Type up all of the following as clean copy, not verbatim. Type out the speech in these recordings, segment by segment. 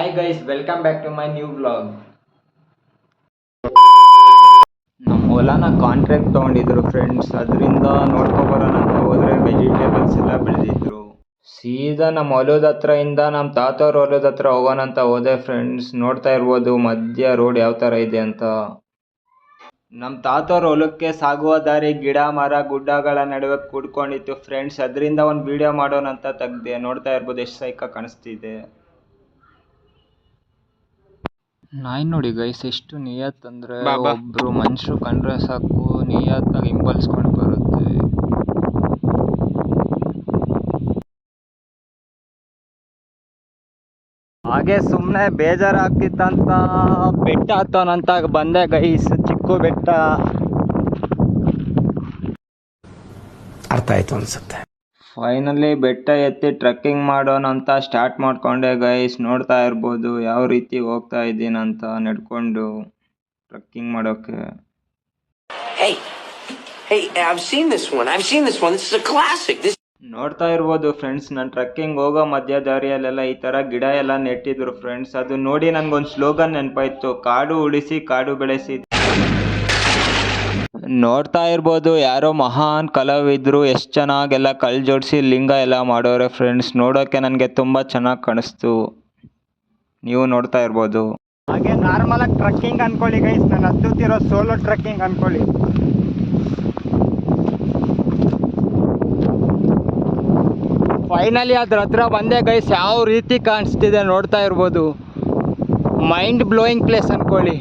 Hi guys, welcome back to my new vlog. ನಮ್ಮ ಹೊಲನ contract ತೊಗೊಂಡಿದ್ರು friends, ಅದರಿಂದ ನೋಡ್ಕೊಬರೋಣ ಅಂತ ಹೋದ್ರೆ ವೆಜಿಟೇಬಲ್ಸ್ ಎಲ್ಲ ಬೆಳೆದಿದ್ರು. ಸೀದಾ ನಮ್ಮ ಹೊಲದ ಹತ್ರ ಇಂದ ನಮ್ಮ ತಾತವ್ರ ಹೊಲದ ಹತ್ರ ಹೋಗೋಣ ಅಂತ ಹೋದೆ ಫ್ರೆಂಡ್ಸ್. ನೋಡ್ತಾ ಇರ್ಬೋದು ಮಧ್ಯ ರೋಡ್ ಯಾವ ಥರ ಇದೆ ಅಂತ. ನಮ್ಮ ತಾತವ್ರ ಹೊಲಕ್ಕೆ ಸಾಗುವ ದಾರಿ ಗಿಡ ಮರ ಗುಡ್ಡಗಳ ನಡುವೆ ಕೂಡ್ಕೊಂಡಿತ್ತು ಫ್ರೆಂಡ್ಸ್. ಅದರಿಂದ ಒಂದು ವಿಡಿಯೋ ಮಾಡೋಣ ಅಂತ ತೆಗ್ದೆ. ನೋಡ್ತಾ ಇರ್ಬೋದು ಎಷ್ಟು ಸೈಕ ಕಾಣಿಸ್ತಿದೆ. ನಾಯಿ ನೋಡಿ ಗೈಸ್ ಎಷ್ಟು ನಿಯತ್ ಅಂದ್ರೆ, ಒಬ್ರು ಮನುಷ್ಯರು ಕಂಡ್ರೆ ಸಾಕು ನಿಯತ್ತಾಗಿ ಹಿಂಬಾಲಿಸ್ಕೊಂಡು ಬರುತ್ತೆ. ಹಾಗೆ ಸುಮ್ಮನೆ ಬೇಜಾರಾಗ್ತಿತ್ತಂತ ಬೆಟ್ಟ ಹತ್ತೋನಂತ ಬಂದೆ ಗೈಸ್. ಚಿಕ್ಕ ಬೆಟ್ಟ, ಅರ್ಥ ಆಯ್ತು ಅನ್ಸುತ್ತೆ. ಫೈನಲಿ ಬೆಟ್ಟ ಎತ್ತಿ ಟ್ರೆಕ್ಕಿಂಗ್ ಮಾಡೋಣ ಅಂತ ಸ್ಟಾರ್ಟ್ ಮಾಡ್ಕೊಂಡೆ ಗೈಸ್. ನೋಡ್ತಾ ಇರ್ಬೋದು ಯಾವ ರೀತಿ ಹೋಗ್ತಾ ಇದ್ದೀನಂತ ನಡ್ಕೊಂಡು ಟ್ರೆಕ್ಕಿಂಗ್ ಮಾಡೋಕೆ. ನೋಡ್ತಾ ಇರ್ಬೋದು ಫ್ರೆಂಡ್ಸ್, ನಾನು ಟ್ರೆಕ್ಕಿಂಗ್ ಹೋಗೋ ಮಧ್ಯ ದಾರಿಯಲ್ಲೆಲ್ಲ ಈ ಥರ ಗಿಡ ಎಲ್ಲ ನೆಟ್ಟಿದ್ರು ಫ್ರೆಂಡ್ಸ್. ಅದು ನೋಡಿ ನನಗೊಂದು ಸ್ಲೋಗನ್ ನೆನಪಾಯ್ತು, ಕಾಡು ಉಳಿಸಿ ಕಾಡು ಬೆಳೆಸಿ. ನೋಡ್ತಾ ಇರ್ಬೋದು ಯಾರೋ ಮಹಾನ್ ಕಲಾವಿದರು ಎಷ್ಟು ಚೆನ್ನಾಗೆಲ್ಲ ಕಲ್ಲು ಜೋಡಿಸಿ ಲಿಂಗ ಎಲ್ಲ ಮಾಡೋರೆ ಫ್ರೆಂಡ್ಸ್. ನೋಡೋಕ್ಕೆ ನನಗೆ ತುಂಬ ಚೆನ್ನಾಗಿ ಕಾಣಿಸ್ತು. ನೀವು ನೋಡ್ತಾ ಇರ್ಬೋದು. ಹಾಗೆ ನಾರ್ಮಲಾಗಿ ಟ್ರೆಕ್ಕಿಂಗ್ ಅನ್ಕೊಳ್ಳಿ ಗೈಸ್, ನಾನು ಹತ್ತುತ್ತಿರೋ ಸೋಲೋ ಟ್ರೆಕ್ಕಿಂಗ್ ಅನ್ಕೊಳ್ಳಿ. ಫೈನಲಿ ಅದ್ರ ಹತ್ರ ಬಂದೆ ಗೈಸ್. ಯಾವ ರೀತಿ ಕಾಣಿಸ್ತಿದೆ ನೋಡ್ತಾ ಇರ್ಬೋದು. ಮೈಂಡ್ ಬ್ಲೋಯಿಂಗ್ ಪ್ಲೇಸ್ ಅನ್ಕೊಳ್ಳಿ,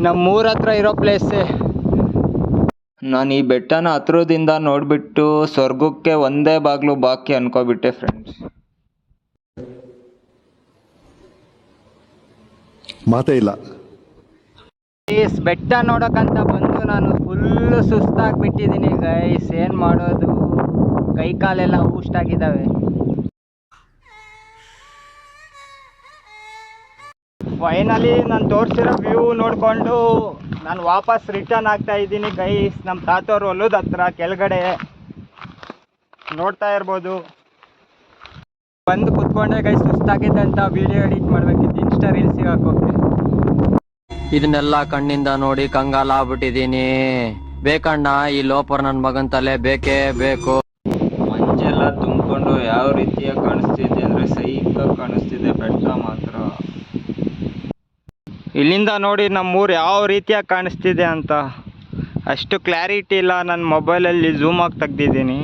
ನಮ್ಮೂರ ಹತ್ರ ಇರೋ ಪ್ಲೇಸೇ. ನಾನು ಈ ಬೆಟ್ಟನ ಹತ್ರದಿಂದ ನೋಡಿಬಿಟ್ಟು ಸ್ವರ್ಗಕ್ಕೆ ಒಂದೇ ಬಾಗಿಲು ಬಾಕಿ ಅನ್ಕೋಬಿಟ್ಟೆ ಫ್ರೆಂಡ್ಸ್. ಮಾತೇ ಇಲ್ಲ. ಗೈಸ್ ಬೆಟ್ಟ ನೋಡೋಕ್ಕಂತ ಬಂದು ನಾನು ಫುಲ್ಲು ಸುಸ್ತಾಗ್ಬಿಟ್ಟಿದ್ದೀನಿ ಗೈಸ್. ಏನು ಮಾಡೋದು, ಕೈ ಕಾಲೆಲ್ಲ ಊಷ್ಟಾಗಿದ್ದಾವೆ. ಫೈನಲಿ ನಾನು ತೋರಿಸಿರೋ ವ್ಯೂ ನೋಡಿಕೊಂಡು ನಾನು ವಾಪಸ್ ರಿಟರ್ನ್ ಆಗ್ತಾ ಇದ್ದೀನಿ ಗೈಸ್. ನಮ್ಮ ತಾತವ್ರ ಹೊಲದ ಹತ್ರ ಕೆಳಗಡೆ ನೋಡ್ತಾ ಇರ್ಬೋದು. ಬಂದು ಕುತ್ಕೊಂಡೆ ಗೈಸ್, ಸುಸ್ತಾಗಿದ್ದಂಥ ವಿಡಿಯೋ ಎಡಿಟ್ ಮಾಡಬೇಕಿತ್ತು ಇನ್ಸ್ಟಾ ರೀಲ್ಸಿಗೆ ಹಾಕೋಕೆ. ಇದನ್ನೆಲ್ಲ ಕಣ್ಣಿಂದ ನೋಡಿ ಕಂಗಾಲ ಆಗ್ಬಿಟ್ಟಿದ್ದೀನಿ. ಬೇಕಣ್ಣ ಈ ಲೋಪರ್ ನನ್ನ ಮಗನ್ ತಲೆ ಬೇಕೇ ಬೇಕು. ಮಂಜೆಲ್ಲ ತುಂಬಿಕೊಂಡು ಯಾವ ರೀತಿಯ ಕಾಣಿಸ್ತಿದೆ ಅಂದರೆ ಸೈಕ ಕಾಣಿಸ್ತಿದೆ ಬೆಟ್ಟ ಮಾತ್ರ. ಇಲ್ಲಿಂದ ನೋಡಿ ನಮ್ಮೂರು ಯಾವ ರೀತಿಯಾಗಿ ಕಾಣಿಸ್ತಿದೆ ಅಂತ. ಅಷ್ಟು ಕ್ಲಾರಿಟಿ ಇಲ್ಲ, ನನ್ನ ಮೊಬೈಲಲ್ಲಿ ಝೂಮ್ ಆಗಿ ತೆಗ್ದಿದ್ದೀನಿ.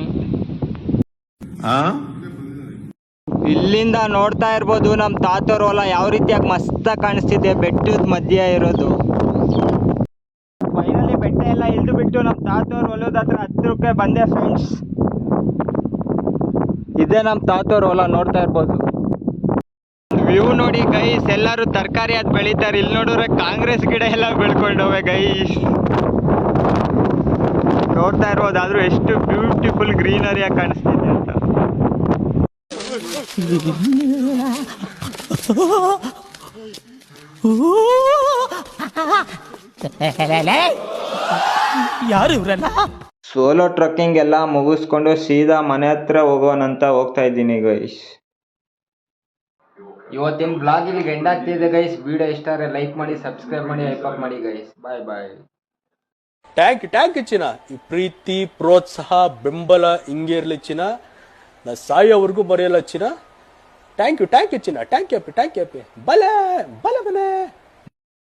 ಇಲ್ಲಿಂದ ನೋಡ್ತಾ ಇರ್ಬೋದು ನಮ್ಮ ತಾತವ್ರ ಹೊಲ ಯಾವ ರೀತಿಯಾಗಿ ಮಸ್ತಾಗಿ ಕಾಣಿಸ್ತಿದೆ ಬೆಟ್ಟದ ಮಧ್ಯ ಇರೋದು. ಫೈನಲಿ ಬೆಟ್ಟ ಎಲ್ಲ ಇಳಿದು ಬಿಟ್ಟು ನಮ್ಮ ತಾತವ್ರ ಹೊಲದ ಹತ್ರಕ್ಕೆ ಬಂದೆ ಫ್ರೆಂಡ್ಸ್. ಇದೇ ನಮ್ಮ ತಾತವ್ರ ಹೊಲ ನೋಡ್ತಾ ಇರ್ಬೋದು. ವ್ಯೂ ನೋಡಿ ಗೈಸ್, ಎಲ್ಲರೂ ತರಕಾರಿ ಅದು ಬೆಳೀತಾರೆ. ಇಲ್ಲಿ ನೋಡಿದ್ರೆ ಕಾಂಗ್ರೆಸ್ ಗಿಡ ಎಲ್ಲ ಬೆಳ್ಕೊಂಡವೆ ಗೈಸ್. ನೋಡ್ತಾ ಇರ್ಬೋದು, ಆದ್ರೂ ಎಷ್ಟು ಬ್ಯೂಟಿಫುಲ್ ಗ್ರೀನರಿಯಾಗಿ ಕಾಣಿಸ್ತಿದೆ ಅಂತ. ಯಾರು ಇವರೆಲ್ಲ? ಸೋಲೋ ಟ್ರೆಕ್ಕಿಂಗ್ ಎಲ್ಲ ಮುಗಿಸ್ಕೊಂಡು ಸೀದಾ ಮನೆ ಹತ್ರ ಹೋಗೋಣಂತ ಹೋಗ್ತಾ ಇದ್ದೀನಿ ಗೈಸ್. ಇವತ್ತಿನ ಬ್ಲಾಗ್ ಇಲ್ಲಿ ಎಂಡ್ ಆಗ್ತಿದೆ ಗೈಸ್. ವಿಡಿಯೋ ಇಷ್ಟ ಆದರೆ ಲೈಕ್ ಮಾಡಿ, ಸಬ್ಸ್ಕ್ರೈಬ್ ಮಾಡಿ, ಹೈಪ್ ಮಾಡಿ ಗೈಸ್. ಬಾಯ್ ಬಾಯ್. ಟ್ಯಾಂಕ್ ಚಿನ್ನ. ಈ ಪ್ರೀತಿ ಪ್ರೋತ್ಸಾಹ ಬೆಂಬಲ ಹಿಂಗೆ ಇರಲಿ ಚಿನ್ನ. ನಾ ಸಾಯೋವರೆಗೂ ಬರೆಯಲ್ಲ ಚಿನ್ನ. ಥ್ಯಾಂಕ್ ಯು ಚಿನ್ನ. ಥ್ಯಾಂಕ್ ಯು ಬಲೆ ಬಲೆ ಬಲೆ.